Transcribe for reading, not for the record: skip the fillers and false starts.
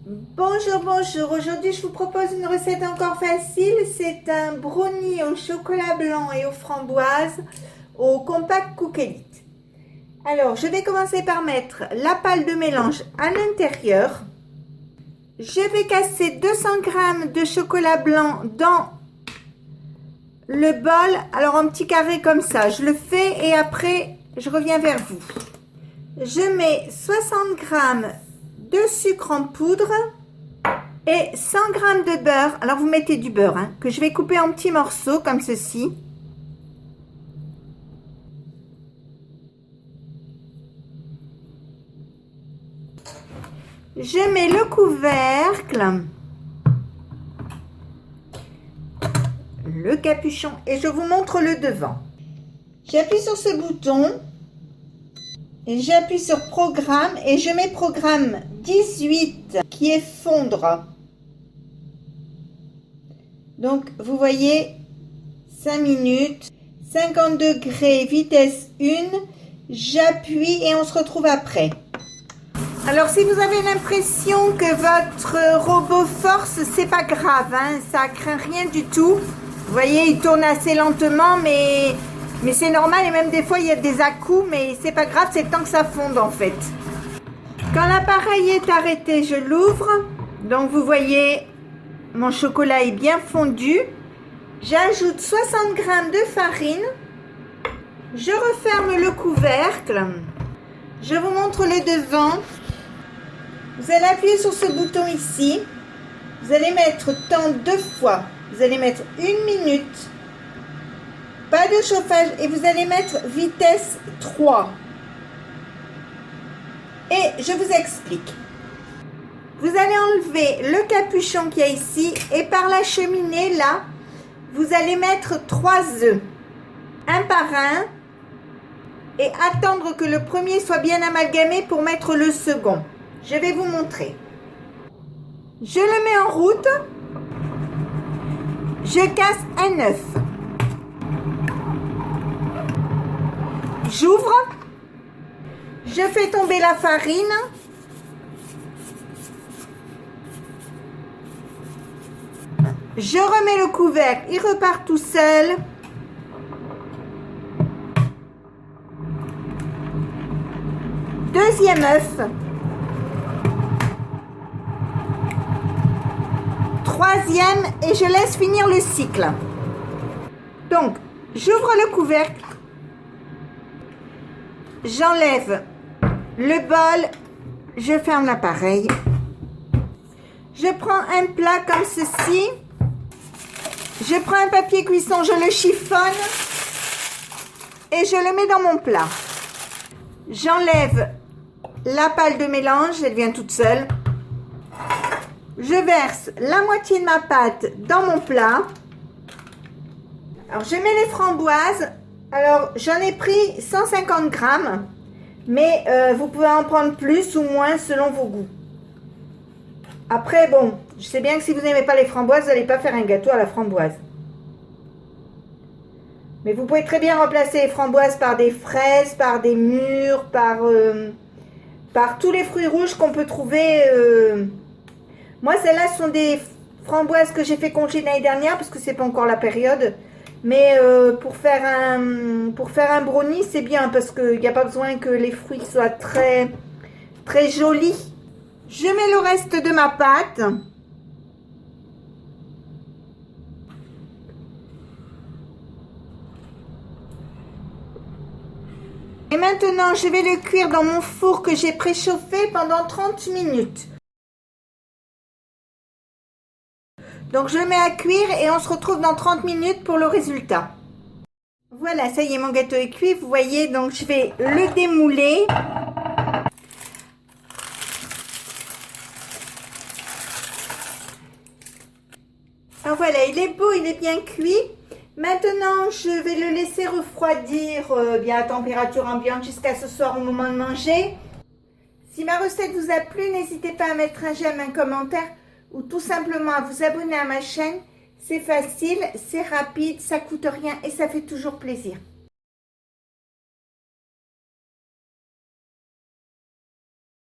Bonjour, bonjour. Aujourd'hui, je vous propose une recette encore facile. C'est un brownie au chocolat blanc et aux framboises au Compact Cook Elite. Alors, je vais commencer par mettre la pâle de mélange à l'intérieur. Je vais casser 200 g de chocolat blanc dans le bol. Alors, en petits carrés comme ça. Je le fais et après, je reviens vers vous. Je mets 60 g de sucre en poudre et 100 g de beurre. Alors vous mettez du beurre que je vais couper en petits morceaux comme ceci. Je mets le couvercle, le capuchon et je vous montre le devant. J'appuie sur ce bouton et j'appuie sur programme et je mets programme 18 qui est fondre. Donc vous voyez 5 minutes, 50 degrés, vitesse 1, j'appuie et on se retrouve après. Alors si vous avez l'impression que votre robot force, c'est pas grave, ça craint rien du tout. Vous voyez, il tourne assez lentement, mais c'est normal et même des fois il y a des à-coups, mais c'est pas grave, c'est le temps que ça fonde en fait. Quand l'appareil est arrêté, je l'ouvre. Donc vous voyez, mon chocolat est bien fondu. J'ajoute 60 g de farine. Je referme le couvercle. Je vous montre le devant. Vous allez appuyer sur ce bouton ici. Vous allez mettre temps 2 fois. Vous allez mettre 1 minute. Pas de chauffage et vous allez mettre vitesse 3. Et je vous explique. Vous allez enlever le capuchon qu'il y a ici et par la cheminée là, vous allez mettre 3 œufs, un par un, et attendre que le premier soit bien amalgamé pour mettre le second. Je vais vous montrer. Je le mets en route. Je casse un œuf. J'ouvre. Je fais tomber la farine. Je remets le couvercle, il repart tout seul. Deuxième œuf. Troisième et je laisse finir le cycle. Donc, j'ouvre le couvercle. J'enlève le bol. Je ferme l'appareil. Je prends un plat comme ceci. Je prends un papier cuisson, je le chiffonne et je le mets dans mon plat. J'enlève la pâle de mélange, elle vient toute seule. Je verse la moitié de ma pâte dans mon plat. Alors je mets les framboises. Alors j'en ai pris 150 g, mais vous pouvez en prendre plus ou moins selon vos goûts. Après, bon, je sais bien que si vous n'aimez pas les framboises, vous n'allez pas faire un gâteau à la framboise. Mais vous pouvez très bien remplacer les framboises par des fraises, par des mûres, par tous les fruits rouges qu'on peut trouver. Moi, celles-là sont des framboises que j'ai fait congeler l'année dernière parce que c'est pas encore la période. Mais pour faire un brownie, c'est bien parce qu'il n'y a pas besoin que les fruits soient très, très jolis. Je mets le reste de ma pâte. Et maintenant, je vais le cuire dans mon four que j'ai préchauffé pendant 30 minutes. Donc, je le mets à cuire et on se retrouve dans 30 minutes pour le résultat. Voilà, ça y est, mon gâteau est cuit. Vous voyez, donc je vais le démouler. Alors voilà, il est beau, il est bien cuit. Maintenant, je vais le laisser refroidir bien à température ambiante jusqu'à ce soir au moment de manger. Si ma recette vous a plu, n'hésitez pas à mettre un j'aime, un commentaire ou tout simplement à vous abonner à ma chaîne. C'est facile, c'est rapide, ça coûte rien et ça fait toujours plaisir.